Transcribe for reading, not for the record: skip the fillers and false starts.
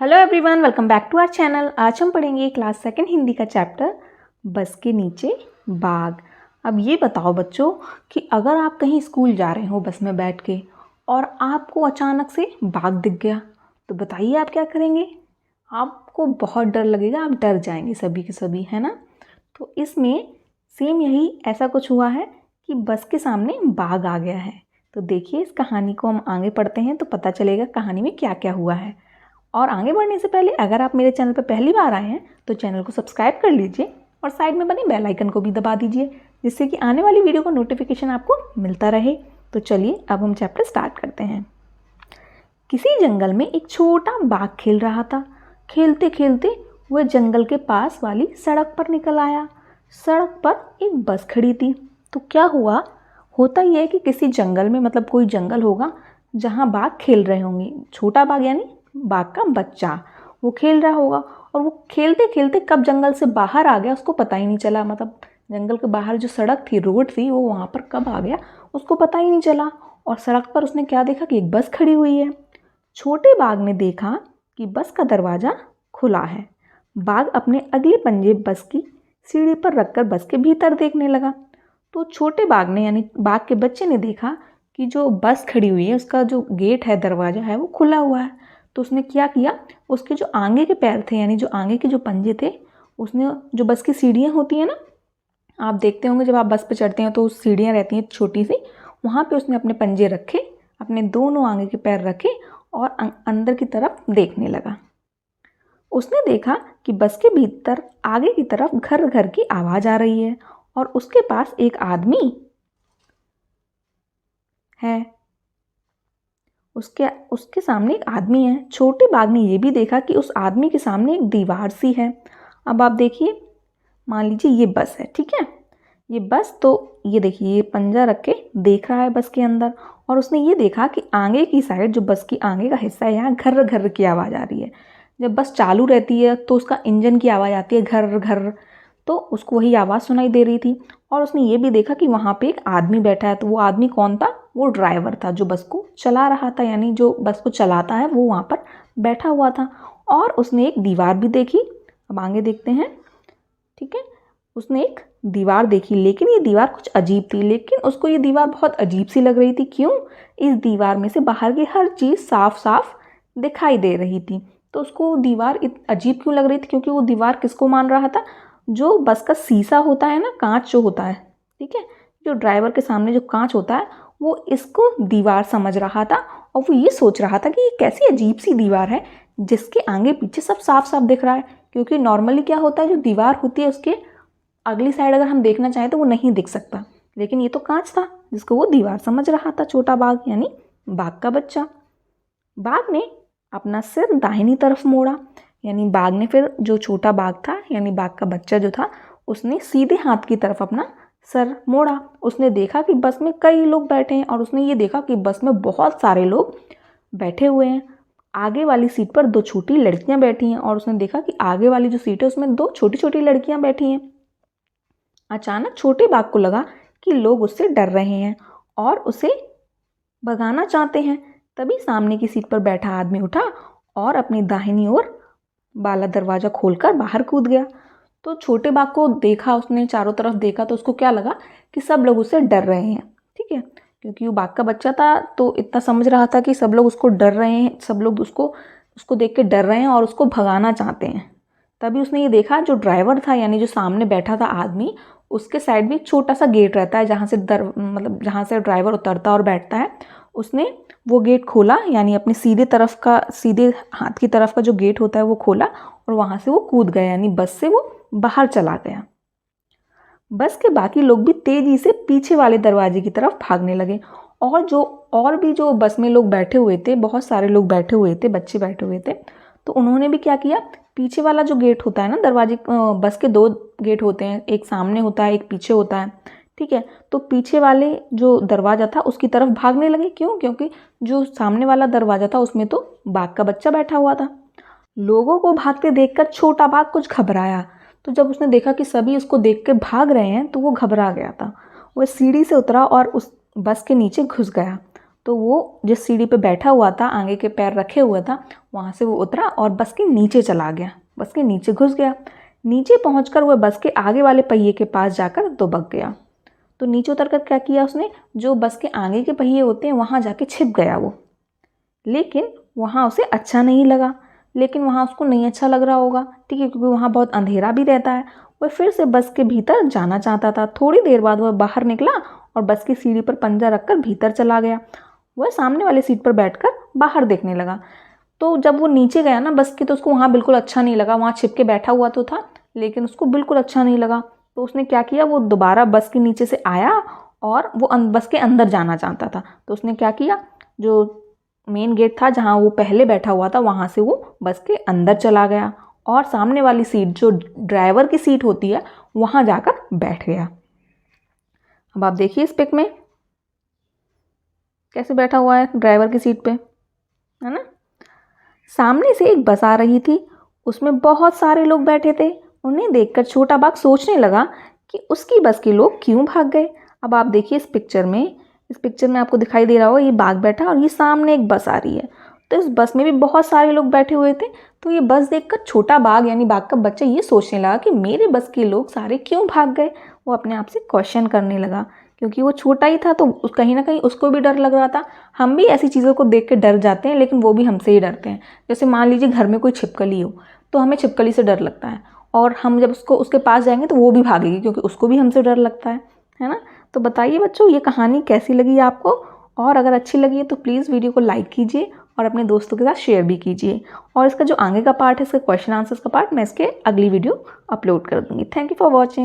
Hello everyone, welcome back to our channel. आज हम पढ़ेंगे क्लास सेकंड हिंदी का चैप्टर बस के नीचे बाघ। अब ये बताओ बच्चों कि अगर आप कहीं स्कूल जा रहे हो बस में बैठ के और आपको अचानक से बाघ दिख गया तो बताइए आप क्या करेंगे। आपको बहुत डर लगेगा, आप डर जाएंगे सभी के सभी, है ना। तो इसमें सेम यही ऐसा कुछ हुआ है कि बस के सामने बाघ आ गया है। तो देखिए इस कहानी को हम आगे पढ़ते हैं तो पता चलेगा कहानी में क्या क्या हुआ है। और आगे बढ़ने से पहले अगर आप मेरे चैनल पर पहली बार आए हैं तो चैनल को सब्सक्राइब कर लीजिए और साइड में बने बेल आइकन को भी दबा दीजिए जिससे कि आने वाली वीडियो का नोटिफिकेशन आपको मिलता रहे। तो चलिए अब हम चैप्टर स्टार्ट करते हैं। किसी जंगल में एक छोटा बाघ खेल रहा था। खेलते खेलते वह जंगल के पास वाली सड़क पर निकल आया। सड़क पर एक बस खड़ी थी। तो क्या हुआ, होता यह है कि किसी जंगल में, मतलब कोई जंगल होगा जहाँ बाघ खेल रहे होंगे। छोटा बाघ यानी बाघ का बच्चा वो खेल रहा होगा और वो खेलते खेलते कब जंगल से बाहर आ गया उसको पता ही नहीं चला। मतलब जंगल के बाहर जो सड़क थी, रोड थी, वो वहाँ पर कब आ गया उसको पता ही नहीं चला। और सड़क पर उसने क्या देखा कि एक बस खड़ी हुई है। छोटे बाघ ने देखा कि बस का दरवाज़ा खुला है। बाघ अपने अगले पंजे बस की सीढ़ी पर रखकर बस के भीतर देखने लगा। तो छोटे बाघ ने यानी बाघ के बच्चे ने देखा कि जो बस खड़ी हुई है उसका जो गेट है, दरवाज़ा है, वो खुला हुआ है। तो उसने क्या किया, उसके जो आगे के पैर थे यानी जो आगे के जो पंजे थे, उसने जो बस की सीढ़ियाँ होती हैं ना, आप देखते होंगे जब आप बस पे चढ़ते हैं तो सीढ़ियाँ रहती हैं छोटी सी, वहाँ पे उसने अपने पंजे रखे, अपने दोनों आगे के पैर रखे और अंदर की तरफ देखने लगा। उसने देखा कि बस के भीतर आगे की तरफ घर घर की आवाज़ आ रही है और उसके पास एक आदमी है। उसके सामने एक आदमी है। छोटे बाघ ने ये भी देखा कि उस आदमी के सामने एक दीवार सी है। अब आप देखिए, मान लीजिए ये बस है, ठीक है। ये बस, तो ये देखिए ये पंजा रख के देख रहा है बस के अंदर और उसने ये देखा कि आगे की साइड जो बस की आगे का हिस्सा है, यहाँ घर घर की आवाज़ आ रही है। जब बस चालू रहती है तो उसका इंजन की आवाज़ आती है घर घर, तो उसको वही आवाज़ सुनाई दे रही थी। और उसने ये भी देखा कि वहाँ पे एक आदमी बैठा है। तो वो आदमी कौन था, वो ड्राइवर था जो बस को चला रहा था, यानी जो बस को चलाता है वो वहाँ पर बैठा हुआ था। और उसने एक दीवार भी देखी। अब आगे देखते हैं, ठीक है। उसने एक दीवार देखी, लेकिन ये दीवार कुछ अजीब थी। लेकिन उसको ये दीवार बहुत अजीब सी लग रही थी। क्यों, इस दीवार में से बाहर की हर चीज़ साफ साफ दिखाई दे रही थी। तो उसको दीवार अजीब क्यों लग रही थी, क्योंकि वो दीवार किसको मान रहा था, जो बस का शीशा होता है ना, कांच जो होता है, ठीक है, जो ड्राइवर के सामने जो कांच होता है, वो इसको दीवार समझ रहा था। और वो ये सोच रहा था कि ये कैसी अजीब सी दीवार है जिसके आगे पीछे सब साफ साफ दिख रहा है। क्योंकि नॉर्मली क्या होता है, जो दीवार होती है उसके अगली साइड अगर हम देखना चाहें तो वो नहीं दिख सकता, लेकिन ये तो कांच था जिसको वो दीवार समझ रहा था, छोटा बाघ यानी बाघ का बच्चा। बाघ ने अपना सिर दाहिनी तरफ मोड़ा, यानी बाघ ने फिर, जो छोटा बाघ था यानी बाघ का बच्चा जो था, उसने सीधे हाथ की तरफ अपना सर मोड़ा। उसने देखा कि बस में कई लोग बैठे हैं और उसने ये देखा कि बस में बहुत सारे लोग बैठे हुए हैं। आगे वाली सीट पर दो छोटी लड़कियां बैठी हैं और उसने देखा कि आगे वाली जो सीट है उसमें दो छोटी छोटी लड़कियां बैठी हैं। अचानक छोटे बाघ को लगा कि लोग उससे डर रहे हैं और उसे भगाना चाहते हैं। तभी सामने की सीट पर बैठा आदमी उठा और अपनी दाहिनी ओर वाला दरवाज़ा खोलकर बाहर कूद गया। तो छोटे बाघ को देखा, उसने चारों तरफ देखा तो उसको क्या लगा कि सब लोग उससे डर रहे हैं, ठीक है। क्योंकि वो बाघ का बच्चा था तो इतना समझ रहा था कि सब लोग उसको डर रहे हैं, सब लोग उसको उसको देख के डर रहे हैं और उसको भगाना चाहते हैं। तभी उसने ये देखा, जो ड्राइवर था यानी जो सामने बैठा था आदमी, उसके साइड में एक छोटा सा गेट रहता है जहाँ से मतलब जहाँ से ड्राइवर उतरता और बैठता है। उसने वो गेट खोला, यानी अपने सीधे हाथ की तरफ का जो गेट होता है वो खोला और वहाँ से वो कूद गया, यानी बस से वो बाहर चला गया। बस के बाकी लोग भी तेजी से पीछे वाले दरवाजे की तरफ भागने लगे। और भी जो बस में लोग बैठे हुए थे, बहुत सारे लोग बैठे हुए थे, बच्चे बैठे हुए थे, तो उन्होंने भी क्या किया, पीछे वाला जो गेट होता है ना, दरवाजे, बस के दो गेट होते हैं, एक सामने होता है एक पीछे होता है, ठीक है। तो पीछे वाले जो दरवाज़ा था उसकी तरफ भागने लगे। क्यों, क्योंकि जो सामने वाला दरवाज़ा था उसमें तो बाघ का बच्चा बैठा हुआ था। लोगों को भागते देखकर छोटा बाघ कुछ घबराया। तो जब उसने देखा कि सभी उसको देख के भाग रहे हैं तो वो घबरा गया था। वह सीढ़ी से उतरा और उस बस के नीचे घुस गया। तो वो जिस सीढ़ी पे बैठा हुआ था, आगे के पैर रखे हुआ था, वहाँ से वो उतरा और बस के नीचे चला गया, बस के नीचे घुस गया। नीचे पहुंचकर वह बस के आगे वाले पहिए के पास जाकर दुबक गया। तो नीचे उतरकर क्या किया उसने, जो बस के आगे के पहिए होते हैं वहाँ जाके छिप गया वो। लेकिन वहाँ उसे अच्छा नहीं लगा, लेकिन वहाँ उसको नहीं अच्छा लग रहा होगा, ठीक है, क्योंकि वहाँ बहुत अंधेरा भी रहता है। वह फिर से बस के भीतर जाना चाहता था। थोड़ी देर बाद वह बाहर निकला और बस की सीढ़ी पर पंजा रखकर भीतर चला गया। वह सामने वाली सीट पर बैठकर बाहर देखने लगा। तो जब वो नीचे गया ना बस के, तो उसको वहाँ बिल्कुल अच्छा नहीं लगा। वहाँ छिप के बैठा हुआ तो था, लेकिन उसको बिल्कुल अच्छा नहीं लगा। तो उसने क्या किया, वो दोबारा बस के नीचे से आया और वो बस के अंदर जाना चाहता था। तो उसने क्या किया, जो मेन गेट था जहाँ वो पहले बैठा हुआ था, वहाँ से वो बस के अंदर चला गया और सामने वाली सीट, जो ड्राइवर की सीट होती है, वहाँ जाकर बैठ गया। अब आप देखिए इस पिक में कैसे बैठा हुआ है ड्राइवर की सीट पे, है ना। सामने से एक बस आ रही थी, उसमें बहुत सारे लोग बैठे थे। उन्हें देखकर छोटा बाघ सोचने लगा कि उसकी बस के लोग क्यों भाग गए। अब आप देखिए इस पिक्चर में आपको दिखाई दे रहा होगा, ये बाघ बैठा और ये सामने एक बस आ रही है। तो इस बस में भी बहुत सारे लोग बैठे हुए थे। तो ये बस देखकर छोटा बाघ यानी बाघ का बच्चा ये सोचने लगा कि मेरे बस के लोग सारे क्यों भाग गए। वो अपने आप से क्वेश्चन करने लगा, क्योंकि वो छोटा ही था तो कहीं ना कहीं उसको भी डर लग रहा था। हम भी ऐसी चीज़ों को देख के डर जाते हैं, लेकिन वो भी हमसे ही डरते हैं। जैसे मान लीजिए घर में कोई छिपकली हो, तो हमें छिपकली से डर लगता है, और हम जब उसके पास जाएंगे तो वो भी भागेगी, क्योंकि उसको भी हमसे डर लगता है ना। तो बताइए बच्चों, ये कहानी कैसी लगी आपको, और अगर अच्छी लगी है तो प्लीज़ वीडियो को लाइक कीजिए और अपने दोस्तों के साथ शेयर भी कीजिए। और इसका जो आगे का पार्ट है, इसका क्वेश्चन आंसर्स का पार्ट, मैं इसके अगली वीडियो अपलोड कर दूँगी। Thank you for watching.